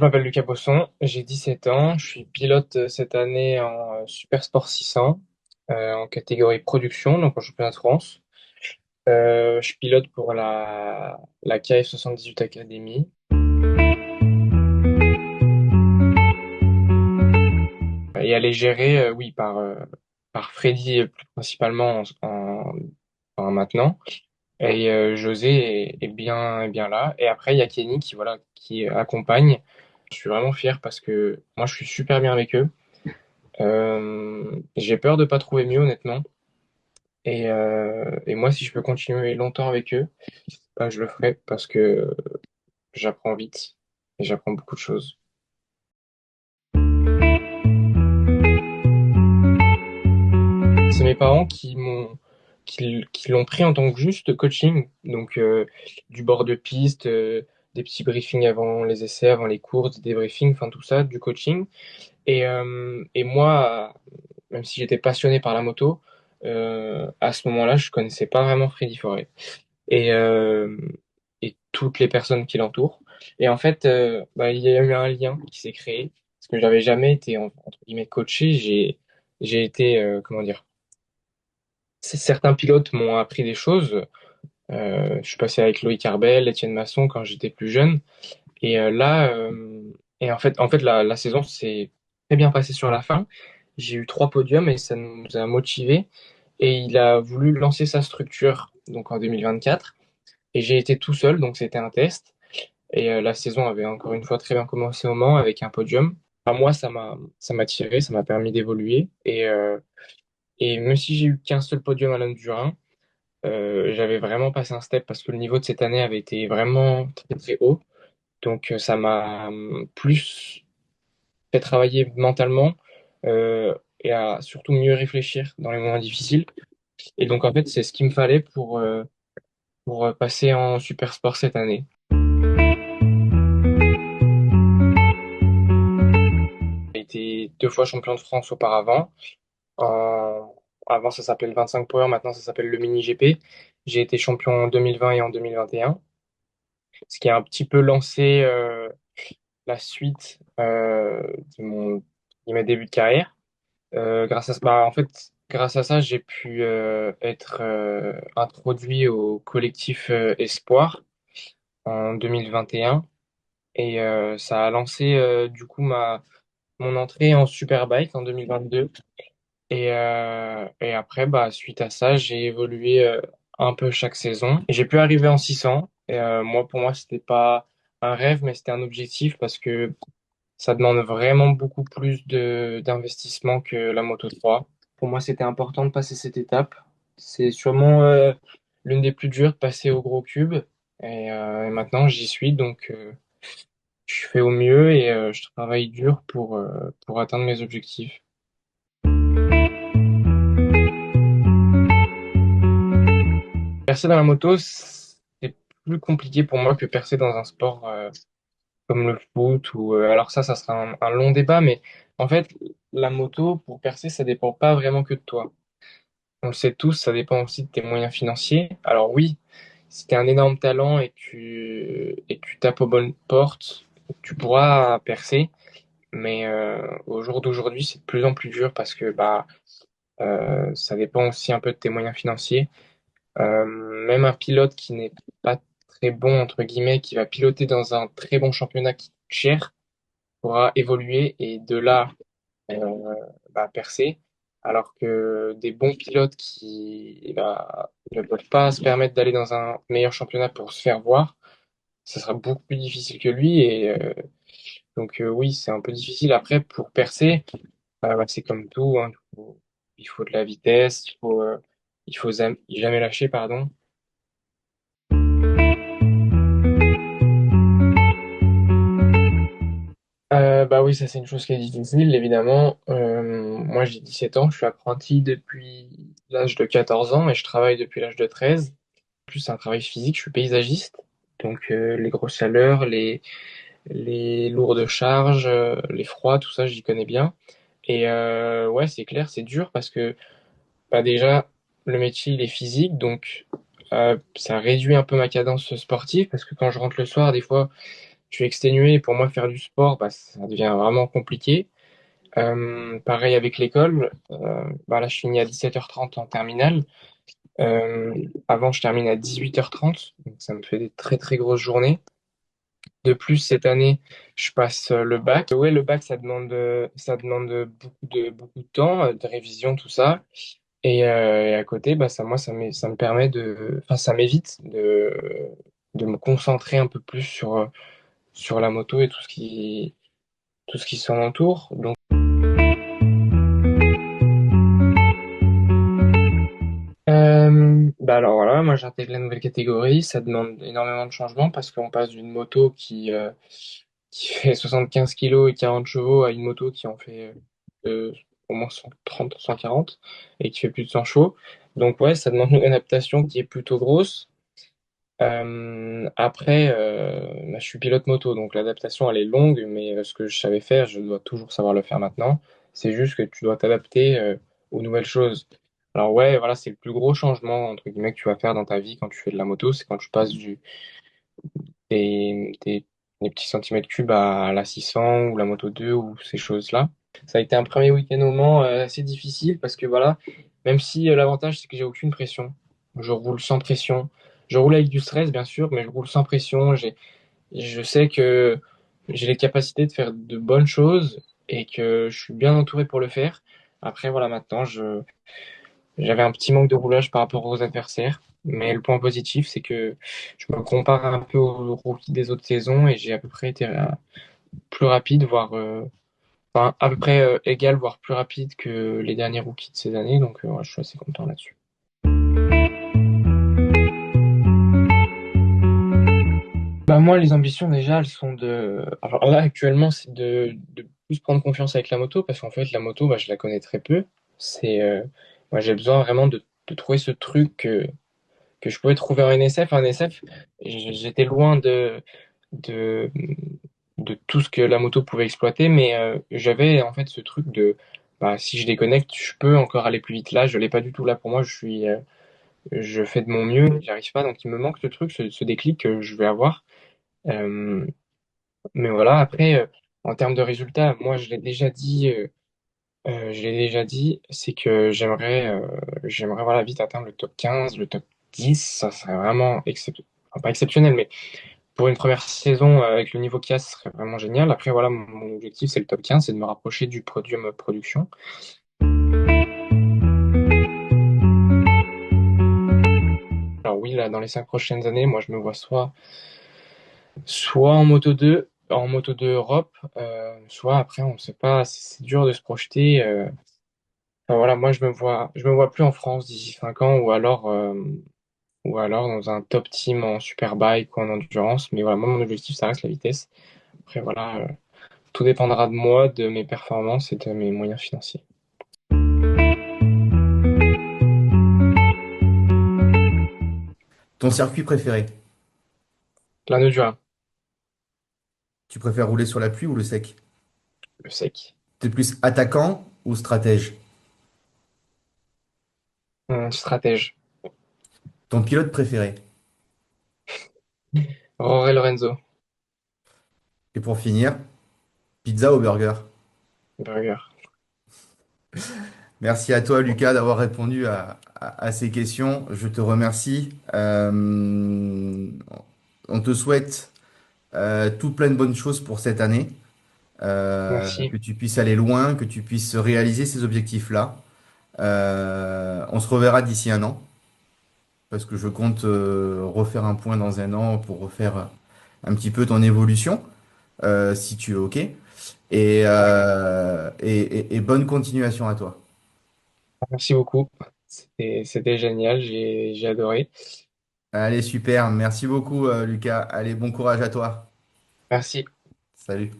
Je m'appelle Lucas Bosson, j'ai 17 ans, je suis pilote cette année en Super Sport 600 en catégorie production, donc en championnat de France. Je pilote pour la KF 78 Academy. Et elle est gérée, oui, par Freddy plus principalement maintenant. Et José est bien là. Et après, il y a Kenny qui accompagne. Je suis vraiment fier parce que moi, je suis super bien avec eux. J'ai peur de pas trouver mieux, honnêtement. Et moi, si je peux continuer longtemps avec eux, bah, je le ferai parce que j'apprends vite et j'apprends beaucoup de choses. C'est mes parents qui l'ont pris en tant que juste coaching, donc du bord de piste, des petits briefings avant les essais, avant les courses, des débriefings, enfin tout ça, du coaching. Et moi, même si j'étais passionné par la moto, à ce moment-là, je connaissais pas vraiment Freddy Forêt et, euh, et toutes les personnes qui l'entourent. Et en fait, bah, il y a eu un lien qui s'est créé parce que j'avais jamais été entre guillemets coaché. J'ai été comment dire. Certains pilotes m'ont appris des choses. Je suis passé avec Loïc Arbel, Étienne Masson quand j'étais plus jeune. Et en fait, la saison s'est très bien passée sur la fin. J'ai eu 3 podiums et ça nous a motivés. Et il a voulu lancer sa structure donc en 2024. Et j'ai été tout seul, donc c'était un test. Et la saison avait encore une fois très bien commencé au Mans avec un podium. Enfin, moi, ça m'a tiré, ça m'a permis d'évoluer. Et même si j'ai eu qu'un seul podium à l'Endurance, j'avais vraiment passé un step parce que le niveau de cette année avait été vraiment très très haut. Donc ça m'a plus fait travailler mentalement et à surtout mieux réfléchir dans les moments difficiles. Et donc en fait c'est ce qu'il me fallait pour passer en super sport cette année. J'ai été 2 fois champion de France auparavant. En- Avant ça s'appelait le 25 Power, maintenant ça s'appelle le Mini GP. J'ai été champion en 2020 et en 2021, ce qui a un petit peu lancé la suite de mes débuts de carrière. En fait, grâce à ça, j'ai pu être introduit au collectif Espoir en 2021 et ça a lancé du coup mon entrée en Superbike en 2022. Et après, bah, suite à ça, j'ai évolué un peu chaque saison. Et j'ai pu arriver en 600. Et pour moi, c'était pas un rêve, mais c'était un objectif parce que ça demande vraiment beaucoup plus d'investissement que la Moto 3. Pour moi, c'était important de passer cette étape. C'est sûrement l'une des plus dures de passer au gros cube. Et maintenant, j'y suis, donc je fais au mieux et je travaille dur pour atteindre mes objectifs. Percer dans la moto, c'est plus compliqué pour moi que percer dans un sport comme le foot ou alors ça sera un long débat, mais en fait, la moto pour percer, ça dépend pas vraiment que de toi. On le sait tous, ça dépend aussi de tes moyens financiers. Alors oui, si tu un énorme talent et que tu tapes aux bonnes portes, tu pourras percer. Mais au jour d'aujourd'hui, c'est de plus en plus dur parce que bah ça dépend aussi un peu de tes moyens financiers. Même un pilote qui n'est pas très bon, entre guillemets, qui va piloter dans un très bon championnat qui coûte cher, pourra évoluer et de là euh, percer. Alors que des bons pilotes qui ne peuvent pas se permettre d'aller dans un meilleur championnat pour se faire voir, ça sera beaucoup plus difficile que lui. Et donc oui, c'est un peu difficile. Après, pour percer, c'est comme tout, hein, il faut de la vitesse, il faut jamais lâcher, pardon. Bah oui, ça c'est une chose qui est difficile, évidemment. Moi j'ai 17 ans, je suis apprenti depuis l'âge de 14 ans et je travaille depuis l'âge de 13. En plus, c'est un travail physique, je suis paysagiste. Donc les grosses chaleurs, les lourdes charges, les froids, tout ça, j'y connais bien. Et ouais, c'est clair, c'est dur parce que bah, déjà, le métier il est physique, donc ça réduit un peu ma cadence sportive parce que quand je rentre le soir, des fois, je suis exténué et pour moi faire du sport, bah, ça devient vraiment compliqué. Pareil avec l'école, bah là je finis à 17h30 en terminale. Euh, Avant je termine à 18h30, donc ça me fait des très très grosses journées. De plus, cette année, je passe le bac. Ouais, le bac, ça demande beaucoup de temps, de révision, tout ça. Et à côté, bah, ça me permet enfin, ça m'évite de me concentrer un peu plus sur la moto et tout ce qui s'en entoure. Donc, bah alors voilà, moi j'intègre la nouvelle catégorie. Ça demande énormément de changements parce qu'on passe d'une moto qui fait 75 kilos et 40 chevaux à une moto qui en fait au moins 130, 140 et qui fait plus de 100 chevaux. Donc ouais, ça demande une adaptation qui est plutôt grosse. Après, bah, je suis pilote moto, donc l'adaptation elle est longue, mais ce que je savais faire, je dois toujours savoir le faire maintenant. C'est juste que tu dois t'adapter aux nouvelles choses. Alors ouais, voilà, c'est le plus gros changement entre guillemets que tu vas faire dans ta vie quand tu fais de la moto, c'est quand tu passes des, des, des petits centimètres cubes à la 600 ou la Moto 2 ou ces choses-là. Ça a été un premier week-end au Mans assez difficile parce que voilà, même si l'avantage c'est que j'ai aucune pression, je roule sans pression. Je roule avec du stress bien sûr, mais je roule sans pression. Je sais que j'ai les capacités de faire de bonnes choses et que je suis bien entouré pour le faire. Après voilà, maintenant j'avais un petit manque de roulage par rapport aux adversaires, mais le point positif, c'est que je me compare un peu aux rookies des autres saisons et j'ai à peu près été plus rapide, enfin, à peu près égal, voire plus rapide que les derniers rookies de ces années. Donc, ouais, je suis assez content là-dessus. Bah, moi, les ambitions, déjà, elles sont de. Alors là, actuellement, c'est de plus prendre confiance avec la moto parce qu'en fait, la moto, bah, je la connais très peu. Moi, j'ai besoin vraiment de trouver ce truc que je pouvais trouver en NSF. En NSF, j'étais loin de, de tout ce que la moto pouvait exploiter, mais j'avais en fait ce truc de bah, si je déconnecte, je peux encore aller plus vite. Là, je l'ai pas du tout. Là, pour moi, je fais de mon mieux, j'y arrive pas, donc il me manque ce truc, ce déclic que je vais avoir. Euh, mais voilà, après, en termes de résultats, moi, je l'ai déjà dit, c'est que j'aimerais voilà, vite atteindre le top 15, le top 10, ça serait vraiment enfin, pas exceptionnel, mais pour une première saison avec le niveau qu'il y a, ce serait vraiment génial. Après, voilà, mon objectif, c'est le top 15, c'est de me rapprocher du podium production. Alors oui, là, dans les 5 prochaines années, moi, je me vois soit en Moto 2 Europe, soit après, on ne sait pas, c'est dur de se projeter. Enfin, voilà, moi, je me vois plus en France d'ici 5 ans, ou alors dans un top team en superbike ou en endurance. Mais voilà, moi, mon objectif, ça reste la vitesse. Après, voilà, tout dépendra de moi, de mes performances et de mes moyens financiers. Ton circuit préféré? L'anneau du Rhin, Tu préfères rouler sur la pluie ou le sec? le sec. T'es plus attaquant ou stratège? Stratège. Ton pilote préféré? Jorge Lorenzo, Et pour finir, pizza ou burger? burger. Merci à toi, Lucas, d'avoir répondu à ces questions. Je te remercie. On te souhaite tout plein de bonnes choses pour cette année. Merci. Que tu puisses aller loin, que tu puisses réaliser ces objectifs-là. On se reverra d'ici un an, parce que je compte refaire un point dans un an pour refaire un petit peu ton évolution, si tu es OK. Et bonne continuation à toi. Merci beaucoup. C'était génial, j'ai adoré. Allez, super. Merci beaucoup, Lucas. Allez, bon courage à toi. Merci. Salut.